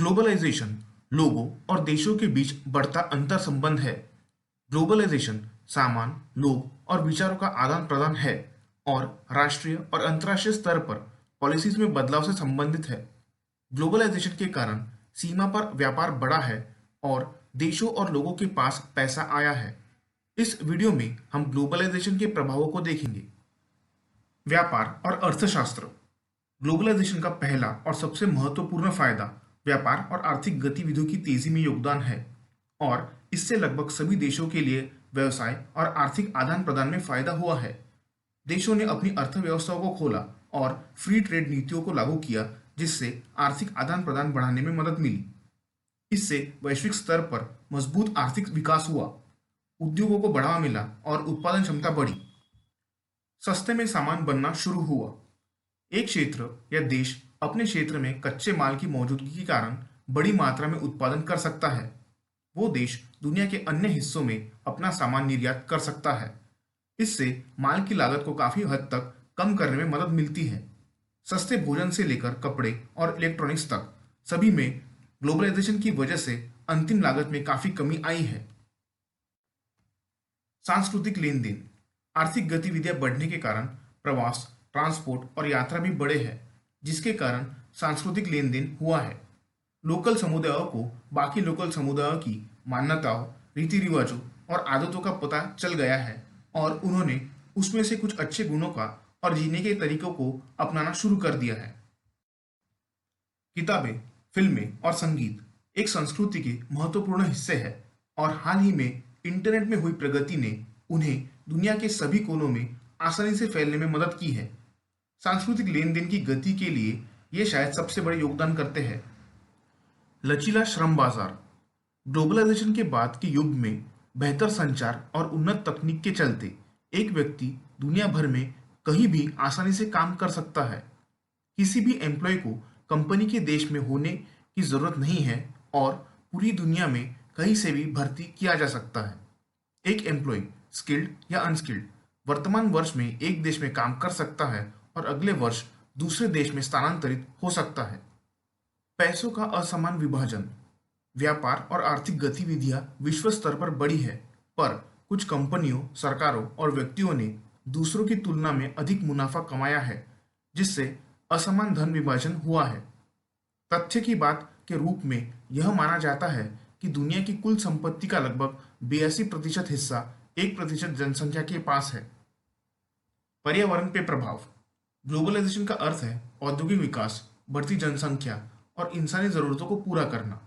Globalisation लोगों और देशों के बीच बढ़ता अंतर संबंध है। ग्लोबलाइजेशन सामान, लोग और विचारों का आदान प्रदान है और राष्ट्रीय और अंतर्राष्ट्रीय स्तर पर पॉलिसीज में बदलाव से संबंधित है। ग्लोबलाइजेशन के कारण सीमा पर व्यापार बढ़ा है और देशों और लोगों के पास पैसा आया है। इस वीडियो में हम ग्लोबलाइजेशन के प्रभावों को देखेंगे। व्यापार और अर्थशास्त्र। ग्लोबलाइजेशन का पहला और सबसे महत्वपूर्ण फायदा व्यापार और आर्थिक गतिविधियों की तेजी में योगदान है और इससे लगभग सभी देशों के लिए व्यवसाय और आर्थिक आदान प्रदान में फायदा हुआ है। देशों ने अपनी अर्थव्यवस्थाओं को खोला और फ्री ट्रेड नीतियों को लागू किया, जिससे आर्थिक आदान प्रदान बढ़ाने में मदद मिली। इससे वैश्विक स्तर पर मजबूत आर्थिक विकास हुआ, उद्योगों को बढ़ावा मिला और उत्पादन क्षमता बढ़ी। सस्ते में सामान बनना शुरू हुआ। एक क्षेत्र या देश अपने क्षेत्र में कच्चे माल की मौजूदगी के कारण बड़ी मात्रा में उत्पादन कर सकता है। वो देश दुनिया के अन्य हिस्सों में अपना सामान निर्यात कर सकता है। इससे माल की लागत को काफी हद तक कम करने में मदद मिलती है। सस्ते भोजन से लेकर कपड़े और इलेक्ट्रॉनिक्स तक सभी में ग्लोबलाइजेशन की वजह से अंतिम लागत में काफी कमी आई है। सांस्कृतिक लेन देन। आर्थिक गतिविधियां बढ़ने के कारण प्रवास, ट्रांसपोर्ट और यात्रा भी बढ़े हैं, जिसके कारण सांस्कृतिक लेन देन हुआ है। लोकल समुदायों को बाकी लोकल समुदायों की मान्यताओं, रीति रिवाजों और आदतों का पता चल गया है और उन्होंने उसमें से कुछ अच्छे गुणों का और जीने के तरीकों को अपनाना शुरू कर दिया है। किताबें, फिल्में और संगीत एक संस्कृति के महत्वपूर्ण हिस्से हैं और हाल ही में इंटरनेट में हुई प्रगति ने उन्हें दुनिया के सभी कोनों में आसानी से फैलने में मदद की है। सांस्कृतिक लेन देन की गति के लिए ये शायद सबसे बड़े योगदान करते हैं। लचीला श्रम बाजार। ग्लोबलाइजेशन के बाद के युग में बेहतर संचार और उन्नत तकनीक के चलते एक व्यक्ति दुनिया भर में कहीं भी आसानी से काम कर सकता है। किसी भी एम्प्लॉय को कंपनी के देश में होने की जरूरत नहीं है और पूरी दुनिया में कहीं से भी भर्ती किया जा सकता है। एक एम्प्लॉय स्किल्ड या अनस्किल्ड वर्तमान वर्ष में एक देश में काम कर सकता है और अगले वर्ष दूसरे देश में स्थानांतरित हो सकता है। पैसों का असमान विभाजन। व्यापार और आर्थिक गतिविधियां विश्व स्तर पर बढ़ी है, पर कुछ कंपनियों, सरकारों और व्यक्तियों ने दूसरों की तुलना में अधिक मुनाफा कमाया है, जिससे असमान धन विभाजन हुआ है। तथ्य की बात के रूप में यह माना जाता है कि दुनिया की कुल संपत्ति का लगभग 82% हिस्सा 1% जनसंख्या के पास है। पर्यावरण पे प्रभाव। ग्लोबलाइजेशन का अर्थ है औद्योगिक विकास, बढ़ती जनसंख्या और इंसानी जरूरतों को पूरा करना।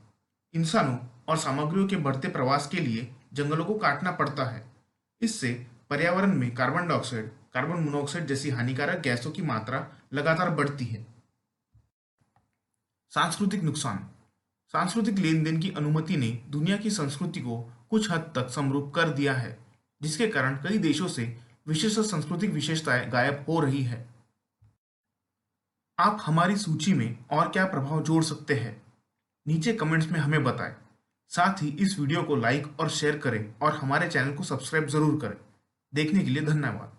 इंसानों और सामग्रियों के बढ़ते प्रवास के लिए जंगलों को काटना पड़ता है। इससे पर्यावरण में कार्बन डाइऑक्साइड, कार्बन मोनोऑक्साइड जैसी हानिकारक गैसों की मात्रा लगातार बढ़ती है। सांस्कृतिक नुकसान। सांस्कृतिक लेन देन की अनुमति ने दुनिया की संस्कृति को कुछ हद तक समरूप कर दिया है, जिसके कारण कई देशों से विशेष सांस्कृतिक विशेषताएं गायब हो रही है। आप हमारी सूची में और क्या प्रभाव जोड़ सकते हैं? नीचे कमेंट्स में हमें बताएं। साथ ही इस वीडियो को लाइक और शेयर करें और हमारे चैनल को सब्सक्राइब जरूर करें। देखने के लिए धन्यवाद।